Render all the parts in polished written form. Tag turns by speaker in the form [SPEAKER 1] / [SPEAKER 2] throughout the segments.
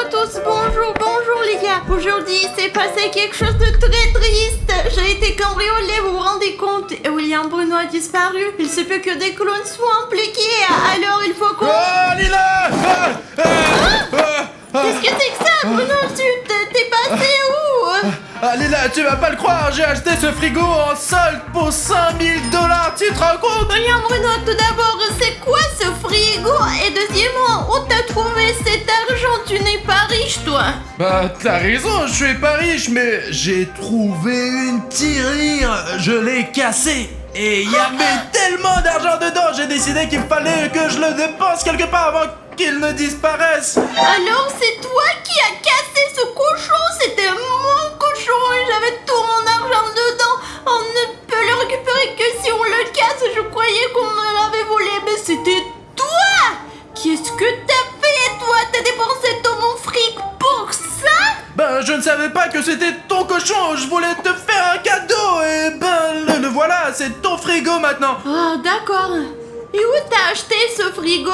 [SPEAKER 1] à tous, bonjour les gars. Aujourd'hui, il s'est passé quelque chose de très triste. J'ai été cambriolée, vous vous rendez compte? Et William Bruno a disparu. Il se peut que des clones soient impliqués. Alors il faut qu'on...
[SPEAKER 2] Oh, Lila!
[SPEAKER 1] Qu'est-ce que c'est que ça, Bruno? T'es passé où?
[SPEAKER 2] Ah, Lila, tu vas pas le croire, j'ai acheté ce frigo en solde pour 5 000 $, tu te rends compte?
[SPEAKER 1] William Bruno, tout d'abord, c'est quoi ce frigo? Et deuxièmement, où t'as trouvé cet argent? Tu n'es pas riche, toi.
[SPEAKER 2] Bah, t'as raison, je suis pas riche, mais j'ai trouvé une tirelire, je l'ai cassée. Et il y avait tellement d'argent dedans, j'ai décidé qu'il fallait que je le dépense quelque part avant qu'il ne disparaisse.
[SPEAKER 1] Alors c'est toi qui as cassé ce cochon? C'était mon cochon et j'avais tout mon argent dedans. On ne peut le récupérer que si on le casse. Je croyais qu'on me l'avait volé, mais c'était toi. Qu'est-ce que t'as fait, toi? T'as dépensé tout mon fric pour ça?
[SPEAKER 2] Ben, je ne savais pas que c'était ton cochon, je voulais te faire un cadeau et ben, le voilà, c'est ton frigo maintenant.
[SPEAKER 1] Ah, d'accord. Et où t'as acheté ce frigo?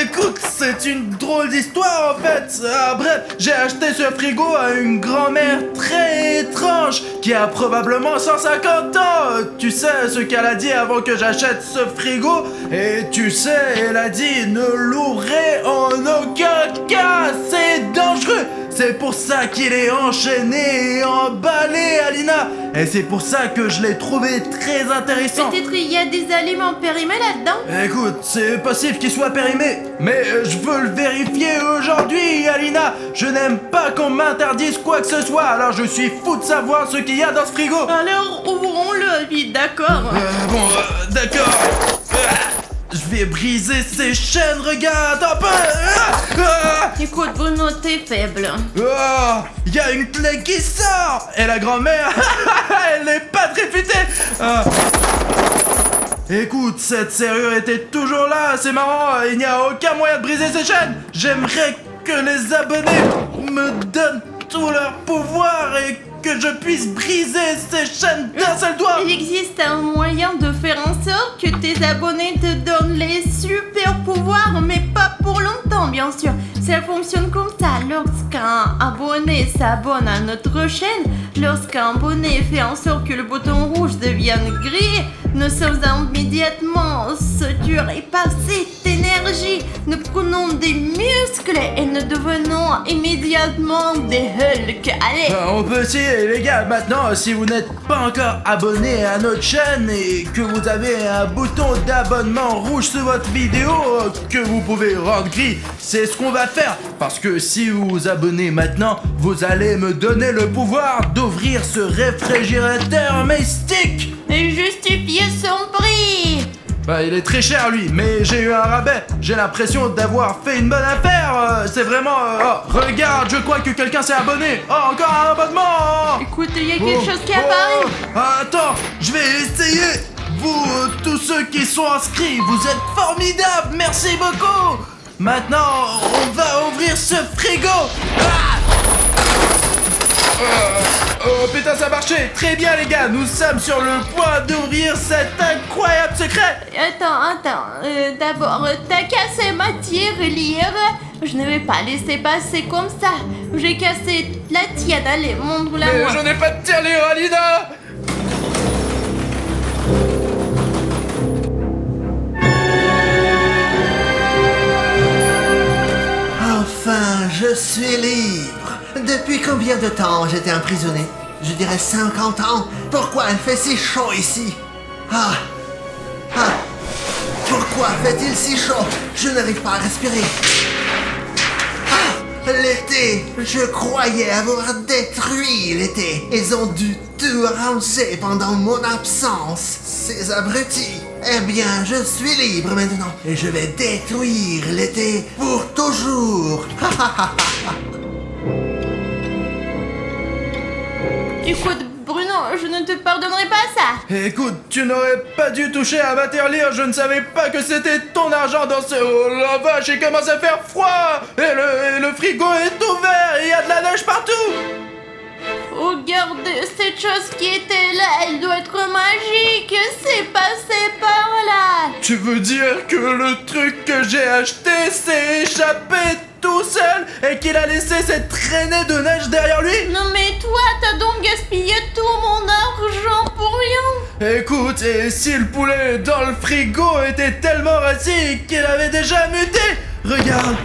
[SPEAKER 2] Écoute, c'est une drôle d'histoire en fait. Bref, j'ai acheté ce frigo à une grand-mère très étrange qui a probablement 150 ans. Tu sais ce qu'elle a dit avant que j'achète ce frigo? Et tu sais, elle a dit ne l'ouvrez en aucun cas, c'est dangereux. C'est pour ça qu'il est enchaîné et emballé, Alina. Et c'est pour ça que je l'ai trouvé très intéressant.
[SPEAKER 1] Peut-être il y a des aliments périmés là-dedans?
[SPEAKER 2] Écoute, c'est possible qu'il soit périmé, mais je veux le vérifier aujourd'hui, Alina. Je n'aime pas qu'on m'interdise quoi que ce soit, alors je suis fou de savoir ce qu'il y a dans ce frigo.
[SPEAKER 1] Alors ouvrons-le vite, d'accord?
[SPEAKER 2] D'accord. Je vais briser ces chaînes, regarde un peu.
[SPEAKER 1] Écoute Bruno, t'es faible.
[SPEAKER 2] Oh, il y a une clé qui sort. Et la grand-mère, elle n'est pas très futée. Écoute, cette serrure était toujours là, c'est marrant, il n'y a aucun moyen de briser ces chaînes. J'aimerais que les abonnés me donnent tout leur pouvoir et que je puisse briser ces chaînes d'un seul doigt.
[SPEAKER 1] Il existe un moyen de faire en sorte que tes abonnés te donnent les super pouvoirs, mais pas pour longtemps, bien sûr. Ça fonctionne comme ça. Lorsqu'un abonné s'abonne à notre chaîne, lorsqu'un abonné fait en sorte que le bouton rouge devienne gris, nous sommes immédiatement saturés par cette énergie. Nous prenons des muscles et nous devenons immédiatement des Hulk. Allez!
[SPEAKER 2] On peut essayer, les gars. Maintenant, si vous n'êtes pas encore abonné à notre chaîne et que vous avez un bouton d'abonnement rouge sur votre vidéo que vous pouvez rendre gris, c'est ce qu'on va faire. Parce que si vous vous abonnez maintenant, vous allez me donner le pouvoir d'ouvrir ce réfrigérateur mystique.
[SPEAKER 1] Et justifier son prix!
[SPEAKER 2] Bah, il est très cher lui, mais j'ai eu un rabais. J'ai l'impression d'avoir fait une bonne affaire. C'est vraiment... Oh, regarde, je crois que quelqu'un s'est abonné. Oh, encore un abonnement.
[SPEAKER 1] Écoute, il y a quelque chose qui apparaît.
[SPEAKER 2] Attends, je vais essayer. Vous, tous ceux qui sont inscrits, vous êtes formidables. Merci beaucoup. Maintenant, on va ouvrir ce frigo. Oh putain, ça a marché. Très bien les gars, nous sommes sur le point d'ouvrir cet incroyable secret.
[SPEAKER 1] Attends, d'abord, t'as cassé ma tirelire. Je ne vais pas laisser passer comme ça. J'ai cassé la tienne, allez, montre-la
[SPEAKER 2] Mais
[SPEAKER 1] moi.
[SPEAKER 2] je n'ai pas de tirelire, Alina.
[SPEAKER 3] Enfin, je suis libre. Depuis combien de temps j'étais emprisonné? Je dirais 50 ans. Pourquoi il fait si chaud ici? Pourquoi fait-il si chaud? Je n'arrive pas à respirer. L'été! Je croyais avoir détruit l'été. Ils ont dû tout ranger pendant mon absence. Ces abrutis. Eh bien, je suis libre maintenant. Et je vais détruire l'été pour toujours.
[SPEAKER 1] Écoute, Bruno, je ne te pardonnerai pas ça.
[SPEAKER 2] Écoute, tu n'aurais pas dû toucher à ma tirelire, je ne savais pas que c'était ton argent dans ce... Oh la vache, il commence à faire froid. Et le frigo est ouvert, il y a de la neige partout.
[SPEAKER 1] Regarde, cette chose qui était là, elle doit être magique. C'est passé par là.
[SPEAKER 2] Tu veux dire que le truc que j'ai acheté s'est échappé tout seul et qu'il a laissé cette traînée de neige derrière lui?
[SPEAKER 1] Non mais toi, t'as donc gaspillé tout mon argent pour rien.
[SPEAKER 2] Écoute, et si le poulet dans le frigo était tellement rassis qu'il avait déjà muté? Regarde,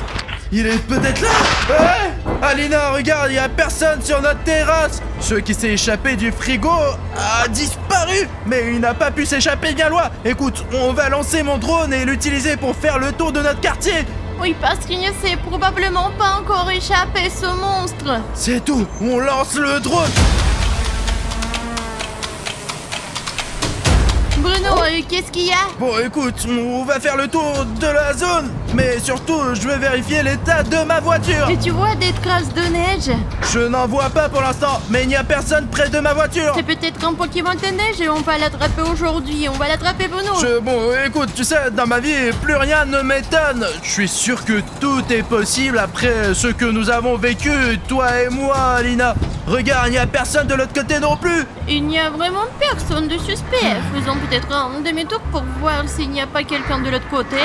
[SPEAKER 2] il est peut-être là. Ouais, Alina, regarde, il y a personne sur notre terrasse. Ce qui s'est échappé du frigo a disparu, mais il n'a pas pu s'échapper bien loin. Écoute, on va lancer mon drone et l'utiliser pour faire le tour de notre quartier.
[SPEAKER 1] Oui, parce qu'il ne s'est probablement pas encore échappé, ce monstre.
[SPEAKER 2] C'est tout, on lance le drone.
[SPEAKER 1] Bruno, qu'est-ce qu'il y a?
[SPEAKER 2] Bon, écoute, on va faire le tour de la zone, mais surtout, je veux vérifier l'état de ma voiture.
[SPEAKER 1] Et tu vois des traces de neige?
[SPEAKER 2] Je n'en vois pas pour l'instant, mais il n'y a personne près de ma voiture.
[SPEAKER 1] C'est peut-être un Pokémon de neige et on va l'attraper aujourd'hui. On va l'attraper, Bruno.
[SPEAKER 2] Bon, écoute, tu sais, dans ma vie, plus rien ne m'étonne. Je suis sûr que tout est possible après ce que nous avons vécu, toi et moi, Alina. Regarde, il n'y a personne de l'autre côté non plus.
[SPEAKER 1] Il n'y a vraiment personne de suspect. Faisons peut-être un demi-tour pour voir s'il n'y a pas quelqu'un de l'autre côté.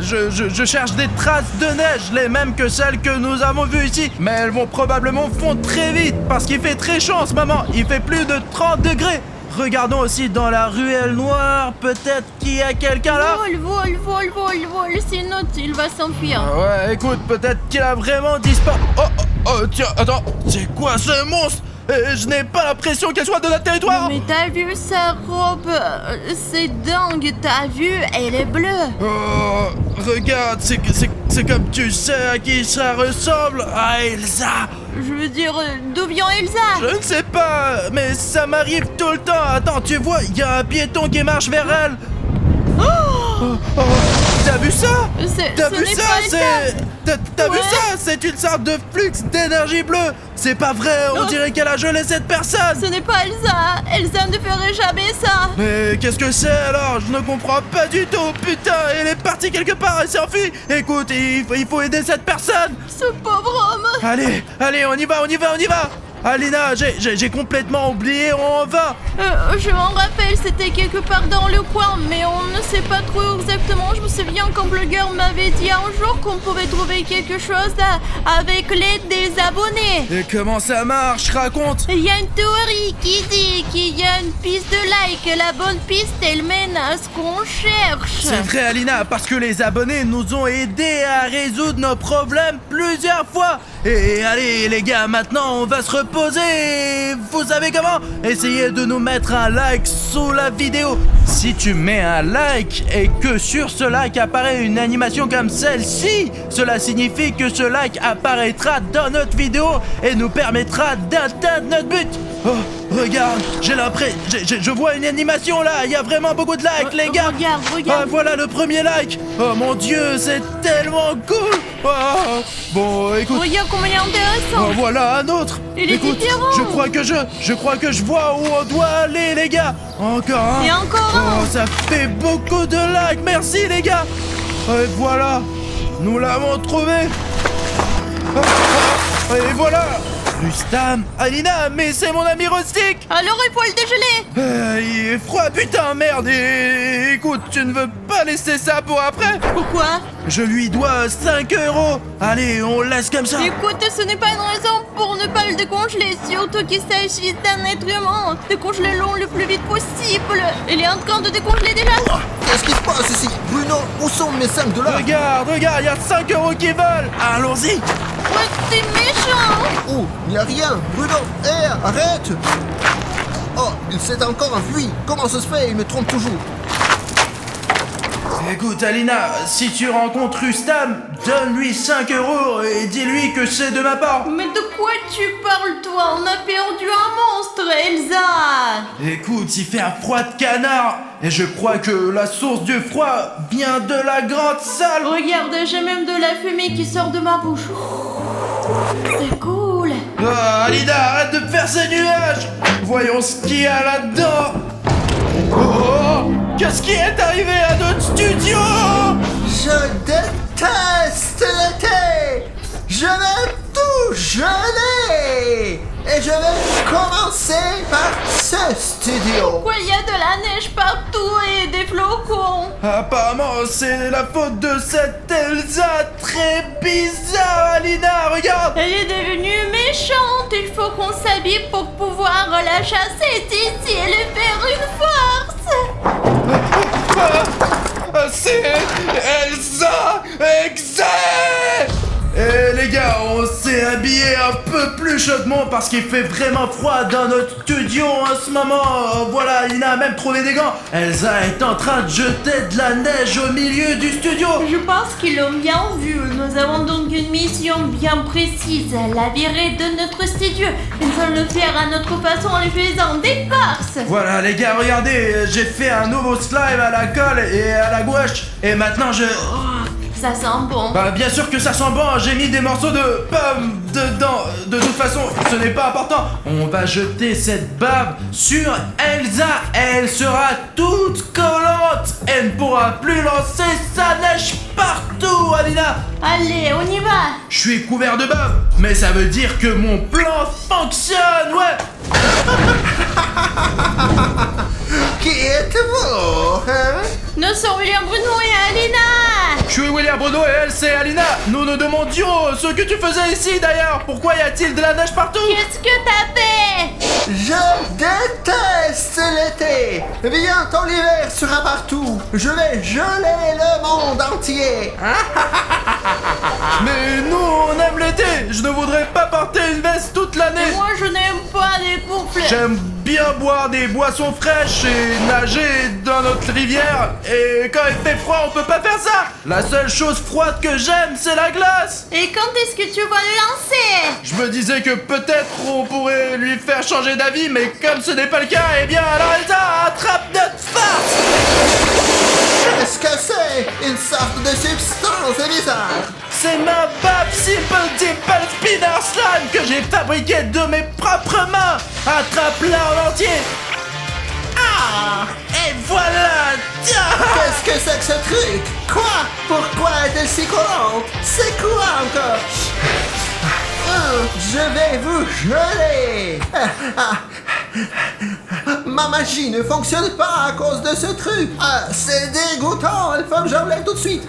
[SPEAKER 2] Je cherche des traces de neige, les mêmes que celles que nous avons vues ici. Mais elles vont probablement fondre très vite, parce qu'il fait très chaud en ce moment. Il fait plus de 30 degrés. Regardons aussi dans la ruelle noire, peut-être qu'il y a quelqu'un là.
[SPEAKER 1] Vol, c'est notre, il va s'enfuir.
[SPEAKER 2] Ouais, écoute, peut-être qu'il a vraiment disparu. Oh, tiens, attends, c'est quoi ce monstre? Je n'ai pas l'impression qu'elle soit de notre territoire.
[SPEAKER 1] Mais t'as vu sa robe? C'est dingue, t'as vu? Elle est bleue.
[SPEAKER 2] Oh, regarde, c'est comme tu sais à qui ça ressemble. À Elsa.
[SPEAKER 1] Je veux dire, d'où vient Elsa?
[SPEAKER 2] Je ne sais pas, mais ça m'arrive tout le temps. Attends, tu vois, il y a un piéton qui marche vers elle. Oh, t'as vu ça? T'as vu ça? T'as vu ça? C'est une sorte de flux d'énergie bleue. C'est pas vrai, on dirait qu'elle a gelé cette personne.
[SPEAKER 1] Ce n'est pas Elsa. Elsa ne ferait jamais ça.
[SPEAKER 2] Mais qu'est-ce que c'est alors? Je ne comprends pas du tout. Putain, elle est partie quelque part, elle s'est enfuie. Écoute, il faut aider cette personne.
[SPEAKER 1] Ce pauvre homme.
[SPEAKER 2] Allez, on y va. Alina, j'ai complètement oublié où on va.
[SPEAKER 1] Je m'en rappelle, c'était quelque part dans le coin, mais on ne sait pas trop exactement. Je me souviens qu'un blogueur m'avait dit un jour qu'on pouvait trouver quelque chose avec l'aide des abonnés.
[SPEAKER 2] Et comment ça marche? Raconte.
[SPEAKER 1] Il y a une théorie qui dit qu'il y a une piste de like. La bonne piste, elle mène à ce qu'on cherche.
[SPEAKER 2] C'est vrai, Alina, parce que les abonnés nous ont aidés à résoudre nos problèmes plusieurs fois. Et allez, les gars, maintenant on va se reposer. Vous savez comment? Essayez de nous mettre un like sous la vidéo. Si tu mets un like et que sur ce like apparaît une animation comme celle-ci, cela signifie que ce like apparaîtra dans notre vidéo et nous permettra d'atteindre notre but. Oh, regarde, j'ai l'impression, je vois une animation là, il y a vraiment beaucoup de likes, les gars.
[SPEAKER 1] Regarde.
[SPEAKER 2] Ah, voilà le premier like. Oh mon Dieu, c'est tellement cool. Oh, bon, écoute.
[SPEAKER 1] Regarde comment il est intéressant.
[SPEAKER 2] Oh, voilà un autre.
[SPEAKER 1] Il est
[SPEAKER 2] écoute,
[SPEAKER 1] différent.
[SPEAKER 2] je crois que je vois où on doit aller, les gars. Encore un.
[SPEAKER 1] Et encore un.
[SPEAKER 2] Oh, ça fait beaucoup de likes. Merci, les gars. Et voilà, nous l'avons trouvé. Et voilà. Rustam, Alina, mais c'est mon ami Rustic.
[SPEAKER 1] Alors il faut le dégeler.
[SPEAKER 2] Il est froid, putain, merde. Et écoute, tu ne veux pas laisser ça pour après?
[SPEAKER 1] Pourquoi?
[SPEAKER 2] Je lui dois 5 €. Allez, on laisse comme ça.
[SPEAKER 1] Écoute, ce n'est pas une raison pour ne pas le décongeler, surtout qu'il s'agit d'un être humain. Décongelez-le le plus vite possible. Il est en train de décongeler déjà.
[SPEAKER 3] Qu'est-ce qui se passe ici? Bruno, où sont mes 5 $?
[SPEAKER 2] Regarde, il y a 5 € qui volent. Allons-y.
[SPEAKER 1] Ouais, t'es méchant.
[SPEAKER 3] Oh, il n'y a rien. Bruno, hé, arrête. Oh, il s'est encore enfui. Comment ça se fait? Il me trompe toujours.
[SPEAKER 2] Écoute, Alina, si tu rencontres Rustam, donne-lui 5 € et dis-lui que c'est de ma part.
[SPEAKER 1] Mais de quoi tu parles, toi? On a perdu un monstre, Elsa.
[SPEAKER 2] Écoute, il fait un froid de canard et je crois que la source du froid vient de la grande salle.
[SPEAKER 1] Regarde, j'ai même de la fumée qui sort de ma bouche. C'est cool.
[SPEAKER 2] Ah, Alina, arrête de faire ces nuages. Voyons ce qu'il y a là-dedans. Oh, qu'est-ce qui est arrivé à notre studio?
[SPEAKER 3] Je déteste l'été. Je vais tout geler. et je vais commencer par ce studio.
[SPEAKER 1] Pourquoi il y a de la neige partout et des flocons?
[SPEAKER 2] Apparemment, c'est la faute de cette Elsa très bizarre, Alina, regarde!
[SPEAKER 1] Elle est devenue méchante. Il faut qu'on s'habille pour pouvoir la chasser d'ici et lui faire une force.
[SPEAKER 2] C'est Elsa Exe! Eh les gars, on s'est habillé un peu plus chaudement parce qu'il fait vraiment froid dans notre studio en ce moment. Voilà, il a même trouvé des gants. Elsa est en train de jeter de la neige au milieu du studio.
[SPEAKER 1] Je pense qu'ils l'ont bien vu. Nous avons donc une mission bien précise. La virer de notre studio. Nous allons le faire à notre façon en lui faisant des farces.
[SPEAKER 2] Voilà les gars, regardez, j'ai fait un nouveau slime à la colle et à la gouache. Et maintenant je...
[SPEAKER 1] Ça sent bon.
[SPEAKER 2] Bah bien sûr que ça sent bon, j'ai mis des morceaux de pommes dedans. De toute façon, ce n'est pas important. On va jeter cette bave sur Elsa. Elle sera toute collante. Elle ne pourra plus lancer sa neige partout, Alina.
[SPEAKER 1] Allez, on y va.
[SPEAKER 2] Je suis couvert de bave, mais ça veut dire que mon plan fonctionne, ouais.
[SPEAKER 3] Qui êtes-vous, hein?
[SPEAKER 1] Nous sommes William Bruno et Alina.
[SPEAKER 2] Je suis William Bruno et elle c'est Alina. Nous nous demandions ce que tu faisais ici d'ailleurs. Pourquoi y a-t-il de la neige partout?
[SPEAKER 1] Qu'est-ce que t'as fait?
[SPEAKER 3] Je déteste l'été. Bientôt l'hiver sera partout. Je vais geler le monde entier.
[SPEAKER 2] Mais nous on aime l'été. Je ne voudrais pas porter une veste toute l'année.
[SPEAKER 1] Moi, je n'aime pas les bouffles.
[SPEAKER 2] J'aime bien boire des boissons fraîches et nager dans notre rivière. Et quand il fait froid, on peut pas faire ça. La seule chose froide que j'aime, c'est la glace.
[SPEAKER 1] Et quand est-ce que tu vas le lancer?
[SPEAKER 2] Je me disais que peut-être on pourrait lui faire changer d'avis, mais comme ce n'est pas le cas, eh bien alors Elsa attrape notre farce.
[SPEAKER 3] Qu'est-ce que c'est? Une sorte de substance bizarre.
[SPEAKER 2] C'est ma bave Simple Dimple Spinner Slime que j'ai fabriquée de mes propres mains. Attrape-la en entier. Ah! Et voilà!
[SPEAKER 3] Qu'est-ce que c'est que ce truc? Quoi? Pourquoi est-elle si collante? C'est quoi encore? Je vais vous geler. Ma magie ne fonctionne pas à cause de ce truc. C'est dégoûtant. Il faut que j'enlève tout de suite.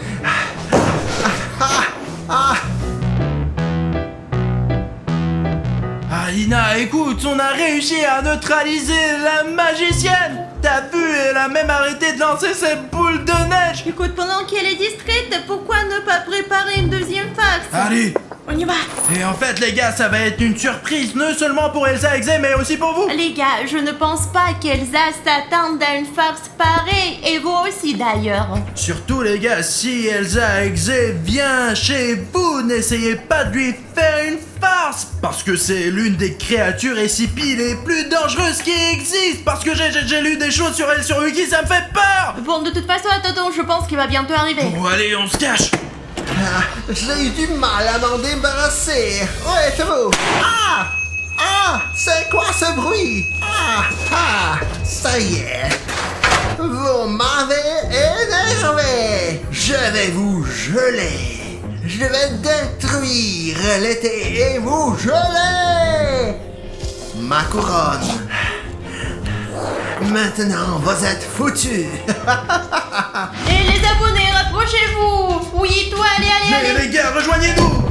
[SPEAKER 2] Alina, écoute, on a réussi à neutraliser la magicienne. T'as vu, elle a même arrêté de lancer ses boules de neige.
[SPEAKER 1] Écoute, pendant qu'elle est distraite, pourquoi ne pas préparer une deuxième farce?
[SPEAKER 2] Allez.
[SPEAKER 1] On y va.
[SPEAKER 2] Et en fait, les gars, ça va être une surprise, non seulement pour Elsa Exe, mais aussi pour vous.
[SPEAKER 1] Les gars, je ne pense pas qu'Elsa s'attende à une farce pareille, et vous aussi d'ailleurs.
[SPEAKER 2] Surtout, les gars, si Elsa Exe vient chez vous, n'essayez pas de lui faire une farce, parce que c'est l'une des créatures SCP les plus dangereuses qui existent, parce que j'ai lu des choses sur elle sur Wiki, ça me fait peur.
[SPEAKER 1] Bon, de toute façon, attends, je pense qu'il va bientôt arriver.
[SPEAKER 2] Bon, allez, on se cache.
[SPEAKER 3] J'ai eu du mal à m'en débarrasser. Où êtes-vous? C'est quoi ce bruit? Ça y est. Vous m'avez énervé. Je vais vous geler. Je vais détruire l'été et vous geler. Ma couronne. Maintenant, vous êtes foutus.
[SPEAKER 1] Et les abonnés, rapprochez-vous. Oui, toi, allez.
[SPEAKER 2] Mais les gars, rejoignez-nous.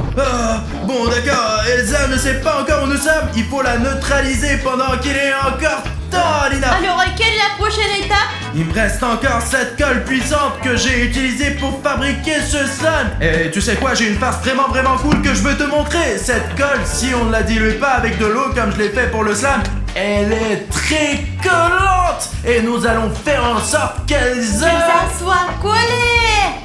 [SPEAKER 2] Bon, d'accord, Elsa ne sait pas encore où nous sommes. Il faut la neutraliser pendant qu'il est encore temps, Alina.
[SPEAKER 1] Alors, quelle est la prochaine étape?
[SPEAKER 2] Il me reste encore cette colle puissante que j'ai utilisée pour fabriquer ce slime. Et tu sais quoi, j'ai une farce vraiment cool que je veux te montrer. Cette colle, si on ne la dilue pas avec de l'eau comme je l'ai fait pour le slime, elle est très collante. Et nous allons faire en sorte qu'elle
[SPEAKER 1] soit collée.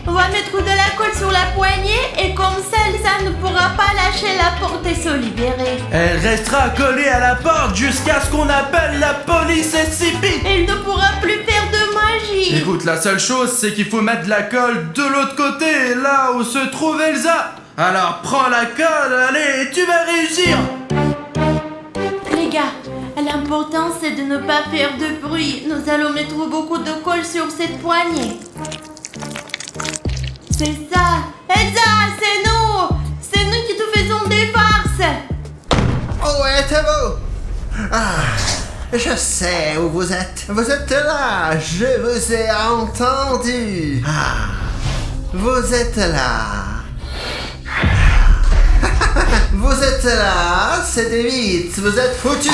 [SPEAKER 1] On va mettre de la colle sur la poignée et comme ça, Elsa ne pourra pas lâcher la porte et se libérer.
[SPEAKER 2] Elle restera collée à la porte jusqu'à ce qu'on appelle la police SCP.
[SPEAKER 1] Elle ne pourra plus faire de magie.
[SPEAKER 2] Écoute, la seule chose, c'est qu'il faut mettre de la colle de l'autre côté, là où se trouve Elsa. Alors prends la colle, allez, tu vas réussir.
[SPEAKER 1] Les gars, l'important c'est de ne pas faire de bruit. Nous allons mettre beaucoup de colle sur cette poignée. C'est ça. Elsa, c'est nous. C'est nous qui te faisons des farces.
[SPEAKER 3] Où êtes-vous? Je sais où vous êtes. Vous êtes là. Je vous ai entendu. Vous êtes là. Vous êtes là. C'était vite. Vous êtes foutus.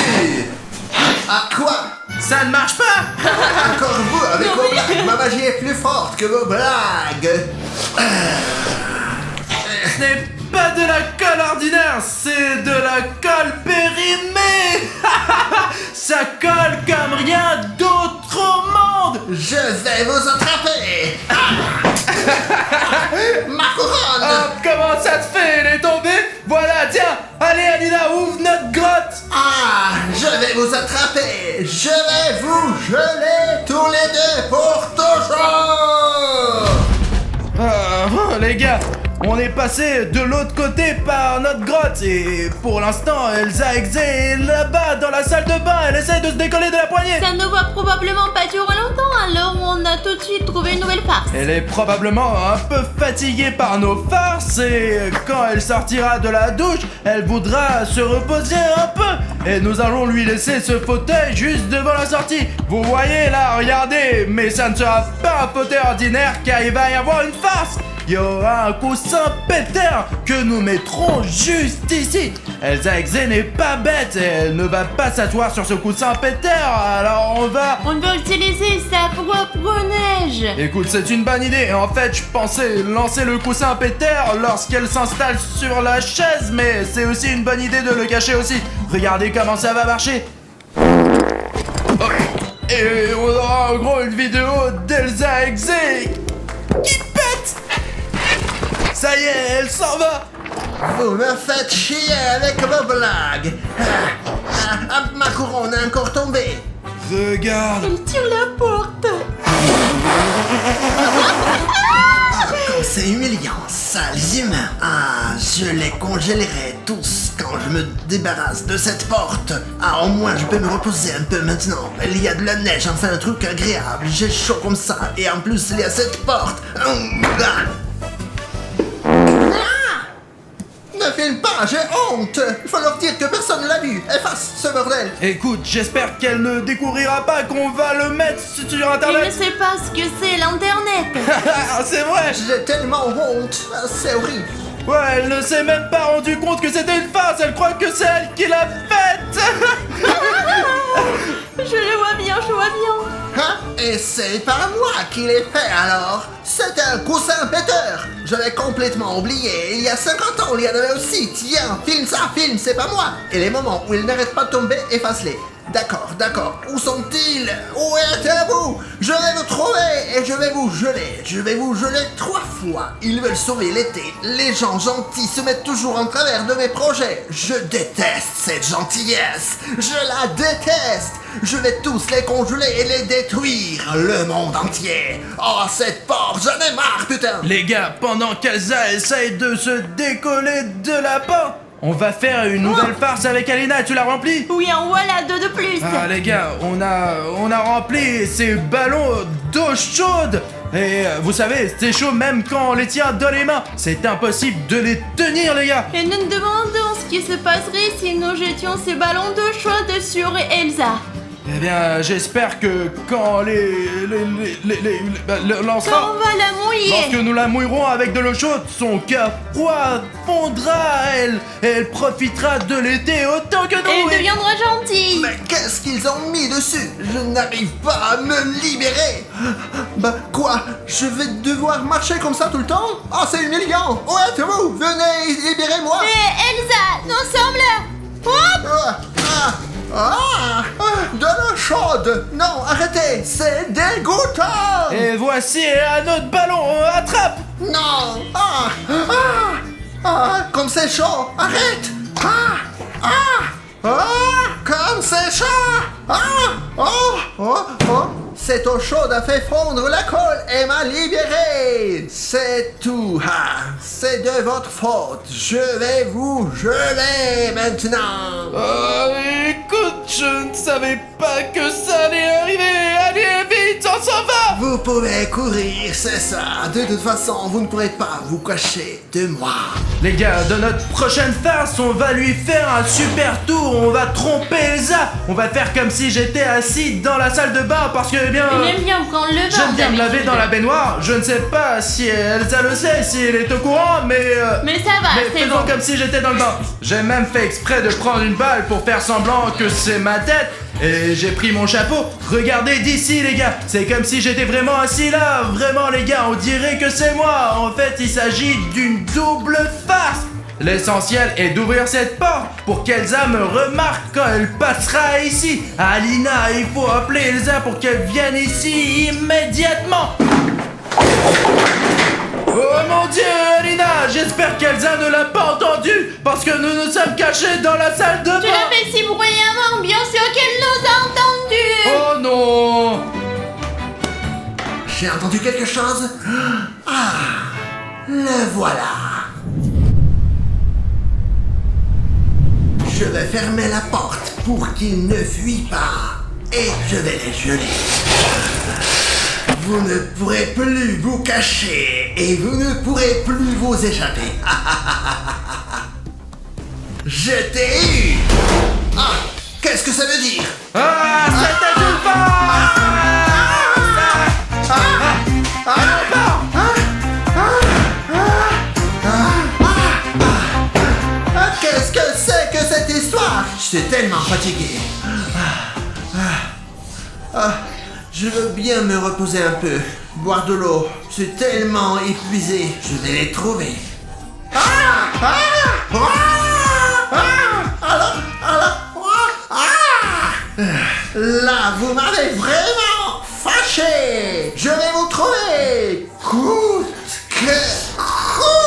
[SPEAKER 3] À quoi?
[SPEAKER 2] Ça ne marche pas!
[SPEAKER 3] Encore vous avec
[SPEAKER 1] Non,
[SPEAKER 3] vos
[SPEAKER 1] mais-
[SPEAKER 3] blagues. Ma magie est plus forte que vos blagues.
[SPEAKER 2] Ce n'est pas de la colle ordinaire, c'est de la colle périmée! Ça colle comme rien d'autre au monde!
[SPEAKER 3] Je vais vous attraper. Ma couronne.
[SPEAKER 2] Oh, comment ça te fait? Elle est tombée? Voilà, tiens! Allez, Alina, ouvre notre grotte!
[SPEAKER 3] Je vais vous attraper. Je vais vous geler tous les deux pour toujours.
[SPEAKER 2] Les gars, on est passé de l'autre côté par notre grotte et pour l'instant, Elsa Exe est là-bas dans la salle de bain. Elle essaie de se décoller de la poignée.
[SPEAKER 1] Ça ne va probablement pas durer longtemps, alors on a tout de suite trouvé une nouvelle farce.
[SPEAKER 2] Elle est probablement un peu fatiguée par nos farces et quand elle sortira de la douche, elle voudra se reposer un peu. Et nous allons lui laisser ce fauteuil juste devant la sortie. Vous voyez là, regardez, mais ça ne sera pas un fauteuil ordinaire car il va y avoir une farce. Il y aura un coussin pétard que nous mettrons juste ici. Elsa Exe n'est pas bête et elle ne va pas s'asseoir sur ce coussin pétard, alors on va...
[SPEAKER 1] On va utiliser sa propre neige.
[SPEAKER 2] Écoute, c'est une bonne idée. En fait, je pensais lancer le coussin pétard lorsqu'elle s'installe sur la chaise, mais c'est aussi une bonne idée de le cacher aussi. Regardez comment ça va marcher. Oh. Et on aura en gros une vidéo d'Elsa Exe qui pète. Ça y est, elle s'en va.
[SPEAKER 3] Vous me faites chier avec vos blagues. Ma couronne est encore tombée.
[SPEAKER 2] Regarde.
[SPEAKER 1] Elle tire la porte.
[SPEAKER 3] Comme c'est humiliant, sales humains. Je les congélerai tous quand je me débarrasse de cette porte. Au moins je peux me reposer un peu maintenant. Il y a de la neige, enfin un truc agréable. J'ai chaud comme ça. Et en plus il y a cette porte. Ne filme pas, j'ai honte. Il faut leur dire que personne l'a vu. Efface ce bordel.
[SPEAKER 2] Écoute, j'espère qu'elle ne découvrira pas qu'on va le mettre sur
[SPEAKER 1] Il ne
[SPEAKER 2] internet.
[SPEAKER 1] sait pas ce que c'est l'internet.
[SPEAKER 2] C'est vrai.
[SPEAKER 3] J'ai tellement honte. C'est horrible.
[SPEAKER 2] Ouais, elle ne s'est même pas rendu compte que c'était une farce. Elle croit que c'est elle qui l'a faite.
[SPEAKER 1] Je le vois bien, je vois bien.
[SPEAKER 3] Et c'est pas moi qui l'ai fait alors. C'était un coussin péteur. Je l'ai complètement oublié. Il y a 50 ans, il y en avait aussi. Tiens, filme ça, filme, c'est pas moi. Et les moments où ils n'arrêtent pas de tomber, efface-les. D'accord. Où sont-ils? Où êtes-vous? Je vais vous trouver et je vais vous geler. Je vais vous geler 3 fois. Ils veulent sauver l'été. Les gens gentils se mettent toujours en travers de mes projets. Je déteste cette gentillesse. Je la déteste. Je vais tous les congeler et les détruire. Le monde entier. Oh, cette porte, j'en ai marre, putain.
[SPEAKER 2] Les gars, pendant qu'Elsa essaye de se décoller de la porte, on va faire une nouvelle farce avec Alina. Tu l'as remplie?
[SPEAKER 1] Oui, en voilà 2 de plus.
[SPEAKER 2] Les gars, on a rempli ces ballons d'eau chaude. Et vous savez, c'est chaud même quand on les tient dans les mains. C'est impossible de les tenir, les gars.
[SPEAKER 1] Et nous nous demandons ce qui se passerait si nous jetions ces ballons d'eau chaude sur Elsa.
[SPEAKER 2] Eh bien, j'espère que quand lancera,
[SPEAKER 1] Quand on va la mouiller.
[SPEAKER 2] lorsque nous la mouillerons avec de l'eau chaude, son cœur froid fondra à elle. Et elle profitera de l'été autant que nous.
[SPEAKER 1] Elle deviendra gentille.
[SPEAKER 3] Mais qu'est-ce qu'ils ont mis dessus? Je n'arrive pas à me libérer. Bah quoi? Je vais devoir marcher comme ça tout le temps? Oh, c'est humiliant. Où êtes-vous? Venez, libérez-moi.
[SPEAKER 1] Elsa, nous sommes là. Hop.
[SPEAKER 3] De l'eau chaude. Non, arrêtez, c'est dégoûtant.
[SPEAKER 2] Et voici un autre ballon. Attrape.
[SPEAKER 3] Non. Comme c'est chaud. Arrête. Comme c'est chaud. Cette eau chaude a fait fondre la colle et m'a libéré. C'est tout. C'est de votre faute. Je vais vous geler maintenant.
[SPEAKER 2] Écoute, je ne savais pas que ça allait arriver. Allez, vite, on s'en va.
[SPEAKER 3] Vous Vous pouvez courir, c'est ça. De toute façon, vous ne pourrez pas vous cacher de moi.
[SPEAKER 2] Les gars, dans notre prochaine farce, on va lui faire un super tour. On va tromper Elsa. On va faire comme si j'étais assis dans la salle de bain parce que, eh bien...
[SPEAKER 1] Il aime bien prendre le bain.
[SPEAKER 2] J'aime bien me laver dans la baignoire. Je ne sais pas si Elsa le sait, si elle est au courant, mais...
[SPEAKER 1] Mais ça va,
[SPEAKER 2] mais
[SPEAKER 1] c'est
[SPEAKER 2] faisons
[SPEAKER 1] bon.
[SPEAKER 2] comme si j'étais dans le bain. J'ai même fait exprès de prendre une balle pour faire semblant que c'est ma tête. Et j'ai pris mon chapeau. Regardez d'ici les gars. C'est comme si j'étais vraiment assis là. Vraiment les gars, on dirait que c'est moi. En fait, il s'agit d'une double farce. L'essentiel est d'ouvrir cette porte pour qu'Elsa me remarque quand elle passera ici. Alina, il faut appeler Elsa pour qu'elle vienne ici immédiatement. Oh mon Dieu, Alina, j'espère qu'Elsa ne l'a pas entendu parce que nous nous sommes cachés dans la salle de bain.
[SPEAKER 1] Tu l'as fait si bruyamment, bien sûr qu'elle nous a entendus.
[SPEAKER 2] Oh non.
[SPEAKER 3] J'ai entendu quelque chose. Ah, le voilà. Je vais fermer la porte pour qu'il ne fuit pas. Et je vais les geler. Vous ne pourrez plus vous cacher et vous ne pourrez plus vous échapper. Je t'ai eu. Ah, qu'est-ce que ça veut dire?
[SPEAKER 2] Ah, c'était une farce.
[SPEAKER 3] Ah, qu'est-ce que c'est que cette histoire? Je suis tellement fatigué. Je veux bien me reposer un peu, boire de l'eau. Je suis tellement épuisé. Je vais les trouver. Là, vous m'avez vraiment fâché. Je vais vous trouver. Coûte que coûte.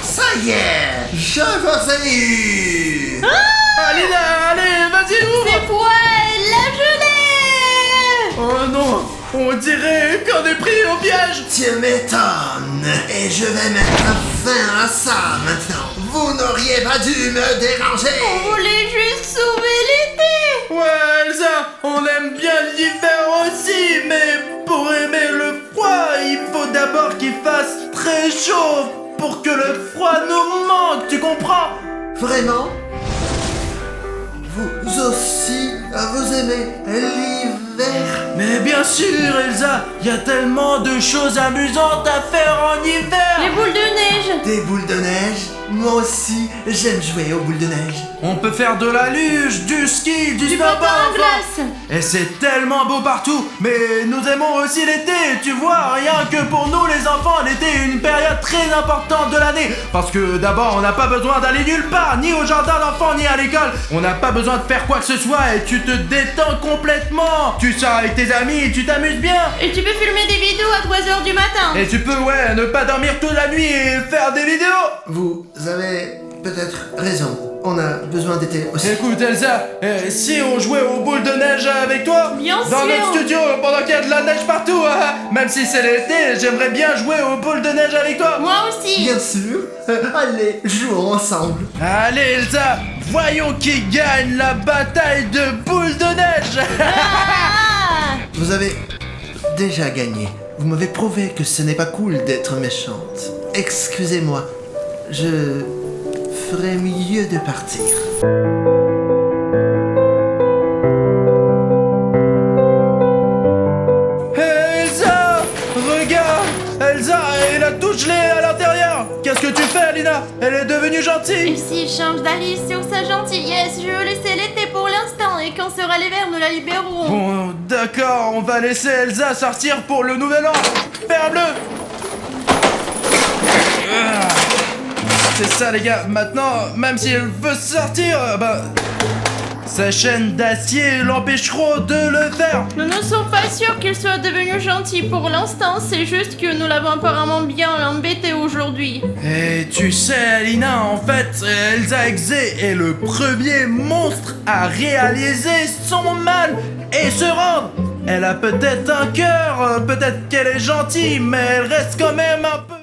[SPEAKER 3] Ça y est, je vous ai eu.
[SPEAKER 2] Alina, allez, vas-y, ouvre.
[SPEAKER 1] C'est toi, la gelée.
[SPEAKER 2] Oh non, on dirait qu'on est pris au piège.
[SPEAKER 3] Tu m'étonnes. Et je vais mettre fin à ça maintenant. Vous n'auriez pas dû me déranger.
[SPEAKER 1] On voulait juste sauver l'été.
[SPEAKER 2] Ouais, Elsa, on aime bien l'hiver aussi, mais pour aimer le froid, il faut d'abord qu'il fasse très chaud pour que le froid nous manque, tu comprends?
[SPEAKER 3] Vraiment? Vous aussi, vous aimez l'hiver?
[SPEAKER 2] Mais bien sûr, Elsa, il y a tellement de choses amusantes à faire en hiver.
[SPEAKER 1] Les boules de neige.
[SPEAKER 3] Des boules de neige? Moi aussi, j'aime jouer aux boules de neige.
[SPEAKER 2] On peut faire de la luge, du ski, du
[SPEAKER 1] Du
[SPEAKER 2] snowboard,
[SPEAKER 1] patin à
[SPEAKER 2] enfin.
[SPEAKER 1] glace.
[SPEAKER 2] Et c'est tellement beau partout. Mais nous aimons aussi l'été, tu vois. Rien que pour nous les enfants, l'été est une période très importante de l'année. Parce que d'abord, on n'a pas besoin d'aller nulle part, ni au jardin d'enfants, ni à l'école. On n'a pas besoin de faire quoi que ce soit et tu te détends complètement. Tu sors avec tes amis et tu t'amuses bien.
[SPEAKER 1] Et tu peux filmer des vidéos à 3h du matin.
[SPEAKER 2] Et tu peux, ouais, ne pas dormir toute la nuit et faire des vidéos.
[SPEAKER 3] Vous avez peut-être raison. On a besoin d'été aussi.
[SPEAKER 2] Écoute Elsa, si on jouait aux boules de neige avec toi,
[SPEAKER 1] Bien
[SPEAKER 2] dans
[SPEAKER 1] sûr.
[SPEAKER 2] notre studio pendant qu'il y a de la neige partout, même si c'est l'été, j'aimerais bien jouer aux boules de neige avec toi.
[SPEAKER 1] Moi aussi.
[SPEAKER 3] Bien sûr. Allez, jouons ensemble.
[SPEAKER 2] Allez Elsa, voyons qui gagne la bataille de boules de neige.
[SPEAKER 1] Ah.
[SPEAKER 3] Vous avez déjà gagné. Vous m'avez prouvé que ce n'est pas cool d'être méchante. Excusez-moi. Je ferais mieux de partir.
[SPEAKER 2] Hey, Elsa, regarde, Elsa, elle a tout gelé à l'intérieur. Qu'est-ce que tu fais Alina? Elle est devenue
[SPEAKER 1] Et
[SPEAKER 2] gentille.
[SPEAKER 1] s'il change d'Alice sur sa gentillesse, je veux laisser l'été pour l'instant et quand sera l'hiver, nous la libérerons.
[SPEAKER 2] Bon, d'accord, on va laisser Elsa sortir pour le nouvel an. Ferme-le. Ah. C'est ça les gars, maintenant, même si elle veut sortir, sa chaîne d'acier l'empêcheront de le faire.
[SPEAKER 1] Nous ne sommes pas sûrs qu'il soit devenu gentil pour l'instant, c'est juste que nous l'avons apparemment bien embêté aujourd'hui.
[SPEAKER 2] Et tu sais Alina, en fait, Elsa Exe est le premier monstre à réaliser son mal et se rendre. Elle a peut-être un cœur, peut-être qu'elle est gentille, mais elle reste quand même un peu...